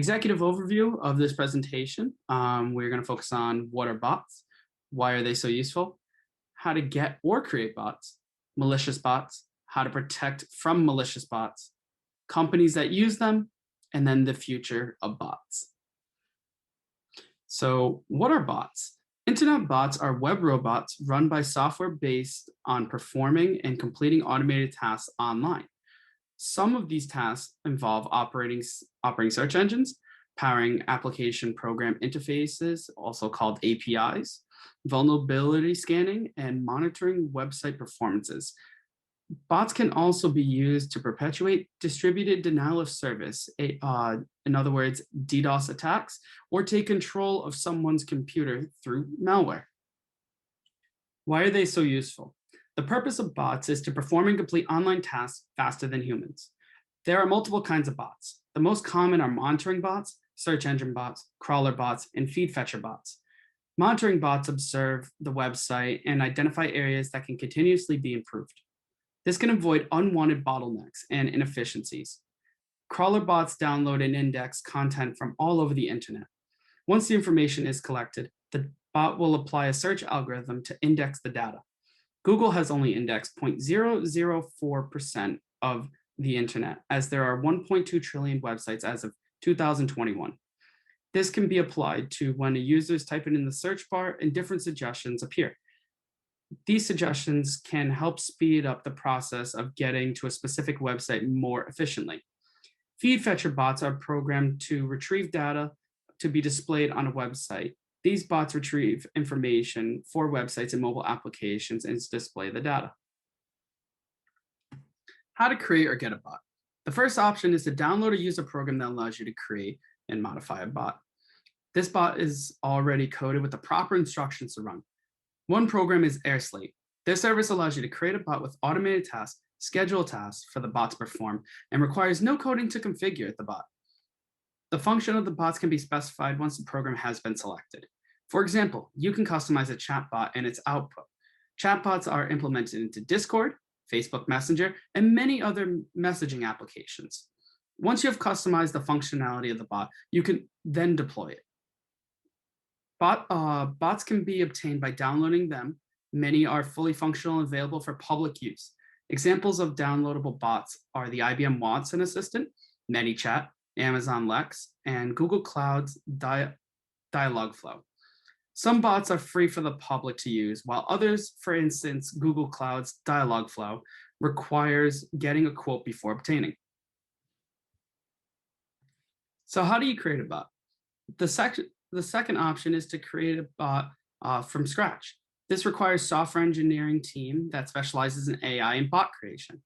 Executive overview of this presentation. We're going to focus on what are bots, why are they so useful, how to get or create bots, malicious bots, how to protect from malicious bots, companies that use them, and then the future of bots. So what are bots? Internet bots are web robots run by software based on performing and completing automated tasks online. Some of these tasks involve operating search engines, powering application program interfaces, also called APIs, vulnerability scanning, and monitoring website performances. Bots can also be used to perpetuate distributed denial of service, in other words, DDoS attacks, or take control of someone's computer through malware. Why are they so useful? The purpose of bots is to perform and complete online tasks faster than humans. There are multiple kinds of bots. The most common are monitoring bots, search engine bots, crawler bots, and feed fetcher bots. Monitoring bots observe the website and identify areas that can continuously be improved. This can avoid unwanted bottlenecks and inefficiencies. Crawler bots download and index content from all over the internet. Once the information is collected, the bot will apply a search algorithm to index the data. Google has only indexed 0.004% of the internet, as there are 1.2 trillion websites as of 2021. This can be applied to when users type it in the search bar and different suggestions appear. These suggestions can help speed up the process of getting to a specific website more efficiently. Feed fetcher bots are programmed to retrieve data to be displayed on a website. These bots retrieve information for websites and mobile applications and display the data. How to create or get a bot. The first option is to download or use a program that allows you to create and modify a bot. This bot is already coded with the proper instructions to run. One program is AirSlate. This service allows you to create a bot with automated tasks, schedule tasks for the bot to perform, and requires no coding to configure the bot. The function of the bots can be specified once the program has been selected. For example, you can customize a chatbot and its output. Chatbots are implemented into Discord, Facebook Messenger, and many other messaging applications. Once you have customized the functionality of the bot, you can then deploy it. Bots can be obtained by downloading them. Many are fully functional and available for public use. Examples of downloadable bots are the IBM Watson Assistant, ManyChat, Amazon Lex, and Google Cloud's Dialogflow. Some bots are free for the public to use, while others, for instance, Google Cloud's Dialogflow, requires getting a quote before obtaining. So how do you create a bot? The second option is to create a bot from scratch. This requires software engineering team that specializes in AI and bot creation.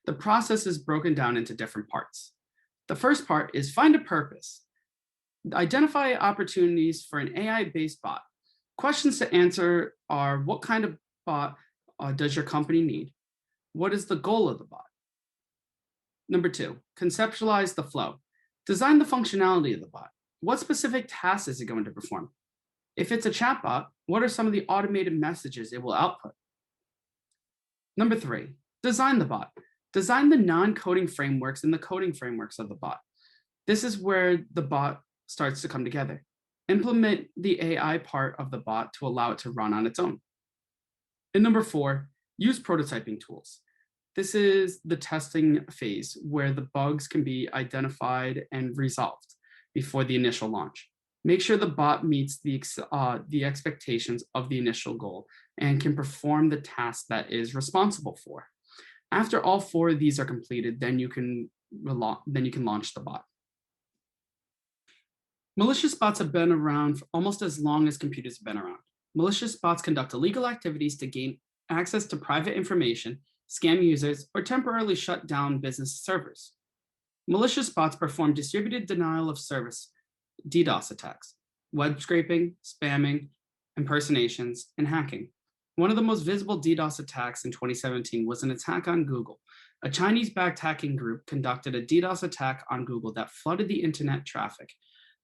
The process is broken down into different parts. The first part is find a purpose. Identify opportunities for an AI-based bot. Questions to answer are: what kind of bot does your company need? What is the goal of the bot? Number 2, conceptualize the flow. Design the functionality of the bot. What specific tasks is it going to perform? If it's a chatbot, what are some of the automated messages it will output? Number 3, design the bot. Design the non-coding frameworks and the coding frameworks of the bot. This is where the bot starts to come together. Implement the AI part of the bot to allow it to run on its own. And number 4, use prototyping tools. This is the testing phase where the bugs can be identified and resolved before the initial launch. Make sure the bot meets the expectations of the initial goal and can perform the task that is responsible for. After all 4 of these are completed, then you can launch the bot. Malicious bots have been around for almost as long as computers have been around. Malicious bots conduct illegal activities to gain access to private information, scam users, or temporarily shut down business servers. Malicious bots perform distributed denial of service, DDoS attacks, web scraping, spamming, impersonations, and hacking. One of the most visible DDoS attacks in 2017 was an attack on Google. A Chinese-backed hacking group conducted a DDoS attack on Google that flooded the internet traffic.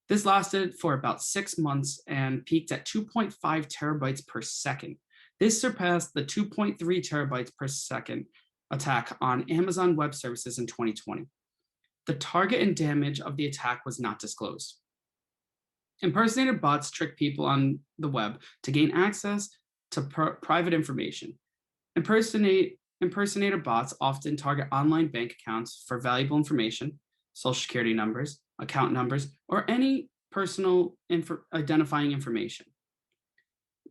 This lasted for about 6 months and peaked at 2.5 terabytes per second. This surpassed the 2.3 terabytes per second attack on Amazon Web Services in 2020. The target and damage of the attack was not disclosed. Impersonator bots trick people on the web to gain access to private information. Impersonator bots often target online bank accounts for valuable information, social security numbers, account numbers, or any personal identifying information.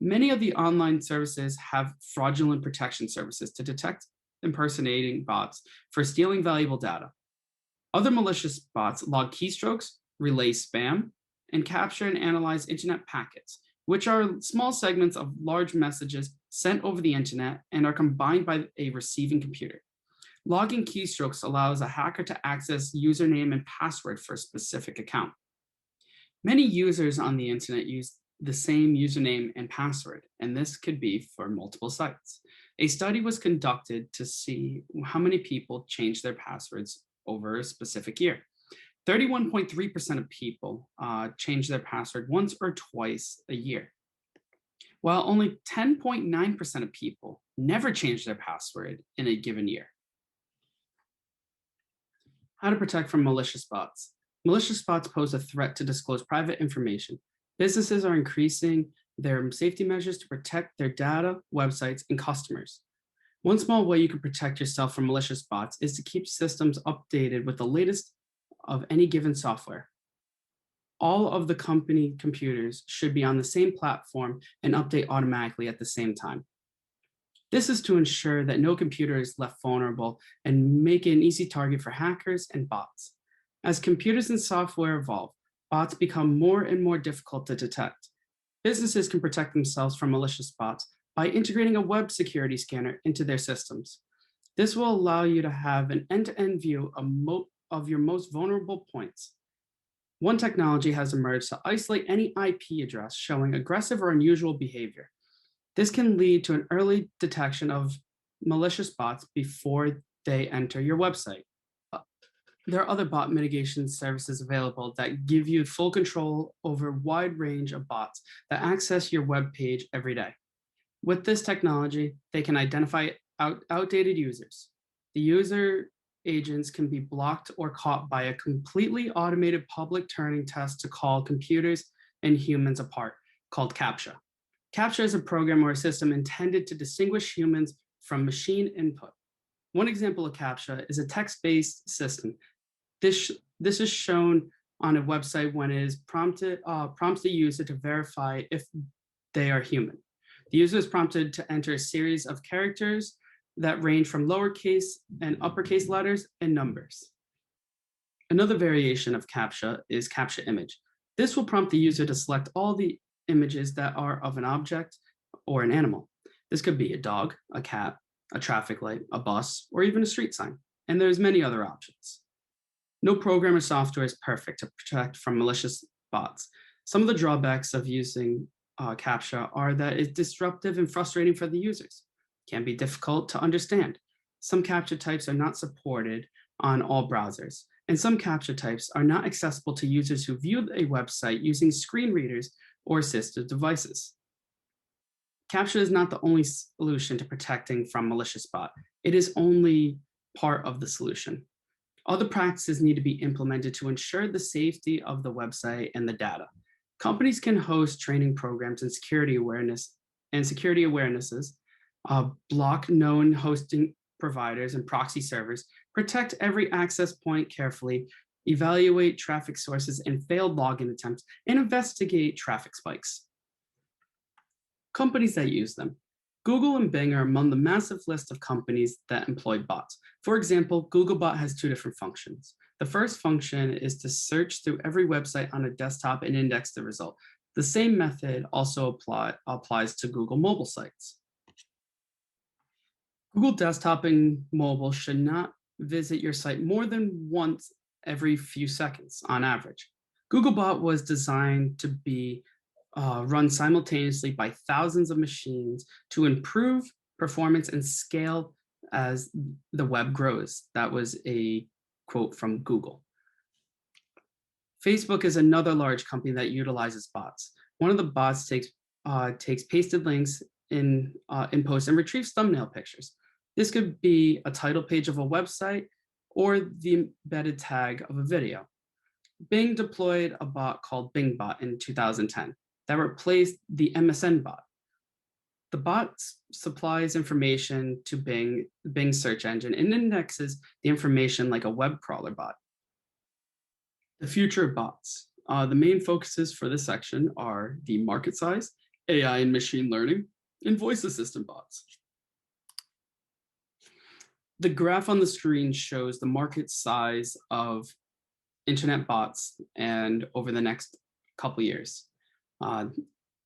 Many of the online services have fraudulent protection services to detect impersonating bots for stealing valuable data. Other malicious bots log keystrokes, relay spam, and capture and analyze internet packets, which are small segments of large messages sent over the internet and are combined by a receiving computer. Logging keystrokes allows a hacker to access username and password for a specific account. Many users on the internet use the same username and password, and this could be for multiple sites. A study was conducted to see how many people changed their passwords over a specific year. 31.3% of people change their password once or twice a year, while only 10.9% of people never change their password in a given year. How to protect from malicious bots. Malicious bots pose a threat to disclose private information. Businesses are increasing their safety measures to protect their data, websites, and customers. One small way you can protect yourself from malicious bots is to keep systems updated with the latest of any given software. All of the company computers should be on the same platform and update automatically at the same time. This is to ensure that no computer is left vulnerable and make it an easy target for hackers and bots. As computers and software evolve, bots become more and more difficult to detect. Businesses can protect themselves from malicious bots by integrating a web security scanner into their systems. This will allow you to have an end-to-end view of your most vulnerable points. One technology has emerged to isolate any IP address showing aggressive or unusual behavior. This can lead to an early detection of malicious bots before they enter your website. There are other bot mitigation services available that give you full control over a wide range of bots that access your web page every day. With this technology, they can identify outdated users. The user agents can be blocked or caught by a completely automated public Turing test to call computers and humans apart, called CAPTCHA. CAPTCHA is a program or a system intended to distinguish humans from machine input. One example of CAPTCHA is a text-based system. This is shown on a website when it is prompts the user to verify if they are human. The user is prompted to enter a series of characters that range from lowercase and uppercase letters and numbers. Another variation of CAPTCHA is CAPTCHA image. This will prompt the user to select all the images that are of an object or an animal. This could be a dog, a cat, a traffic light, a bus, or even a street sign. And there's many other options. No program or software is perfect to protect from malicious bots. Some of the drawbacks of using CAPTCHA are that it's disruptive and frustrating for the users. It can be difficult to understand. Some CAPTCHA types are not supported on all browsers, and some CAPTCHA types are not accessible to users who view a website using screen readers or assistive devices. CAPTCHA is not the only solution to protecting from malicious bot. It is only part of the solution. Other practices need to be implemented to ensure the safety of the website and the data. Companies can host training programs and security awarenesses, block known hosting providers and proxy servers, protect every access point carefully, evaluate traffic sources and failed login attempts, and investigate traffic spikes. Companies that use them. Google and Bing are among the massive list of companies that employ bots. For example, Googlebot has two different functions. The first function is to search through every website on a desktop and index the result. The same method also applies to Google mobile sites. Google Desktop and mobile should not visit your site more than once every few seconds on average. Googlebot was designed to be run simultaneously by thousands of machines to improve performance and scale as the web grows. That was a quote from Google. Facebook is another large company that utilizes bots. One of the bots takes pasted links in posts and retrieves thumbnail pictures. This could be a title page of a website or the embedded tag of a video. Bing deployed a bot called BingBot in 2010 that replaced the MSN bot. The bot supplies information to Bing's search engine, and indexes the information like a web crawler bot. The future of bots. The main focuses for this section are the market size, AI and machine learning, and voice assistant bots. The graph on the screen shows the market size of internet bots and over the next couple years.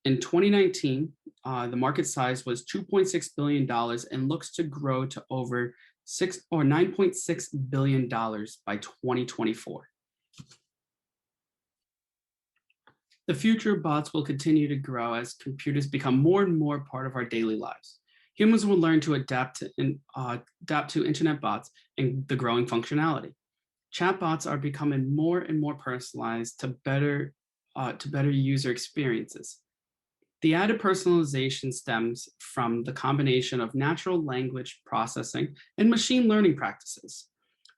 In 2019, the market size was $2.6 billion and looks to grow to over $9.6 billion by 2024. The future of bots will continue to grow as computers become more and more part of our daily lives. Humans will learn to adapt to internet bots and the growing functionality. Chatbots are becoming more and more personalized to better user experiences. The added personalization stems from the combination of natural language processing and machine learning practices.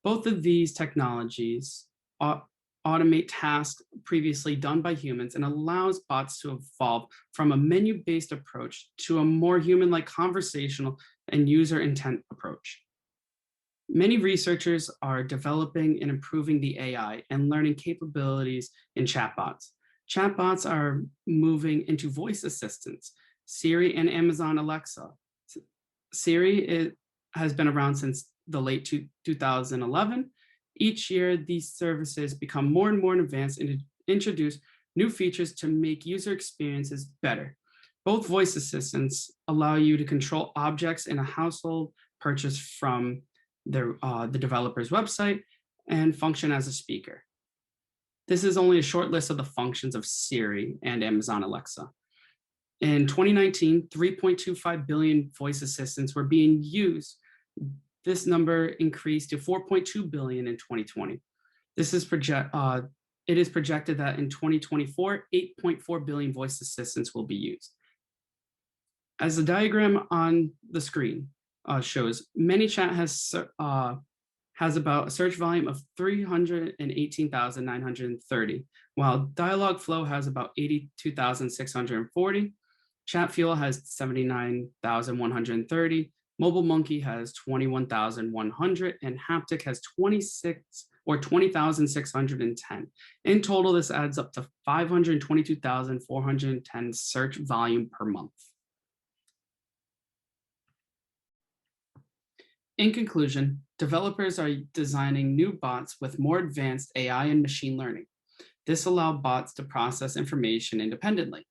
Both of these technologies automate tasks previously done by humans and allows bots to evolve from a menu-based approach to a more human-like conversational and user intent approach. Many researchers are developing and improving the AI and learning capabilities in chatbots. Chatbots are moving into voice assistants, Siri and Amazon Alexa. Siri has been around since the late 2011. Each year, these services become more and more advanced and introduce new features to make user experiences better. Both voice assistants allow you to control objects in a household purchase from the developer's website and function as a speaker. This is only a short list of the functions of Siri and Amazon Alexa. In 2019, 3.25 billion voice assistants were being used. This number increased to 4.2 billion in 2020. It is projected that in 2024, 8.4 billion voice assistants will be used. As the diagram on the screen shows, ManyChat has about a search volume of 318,930, while Dialogflow has about 82,640. Chatfuel has 79,130. MobileMonkey has 21,100, and Haptic has 20,610. In total, this adds up to 522,410 search volume per month. In conclusion, developers are designing new bots with more advanced AI and machine learning. This allows bots to process information independently.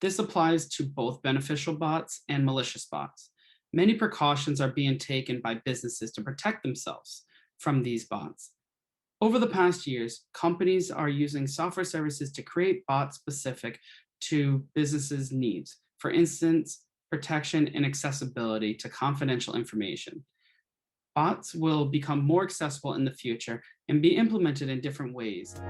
This applies to both beneficial bots and malicious bots. Many precautions are being taken by businesses to protect themselves from these bots. Over the past years, companies are using software services to create bots specific to businesses' needs. For instance, protection and accessibility to confidential information. Bots will become more accessible in the future and be implemented in different ways.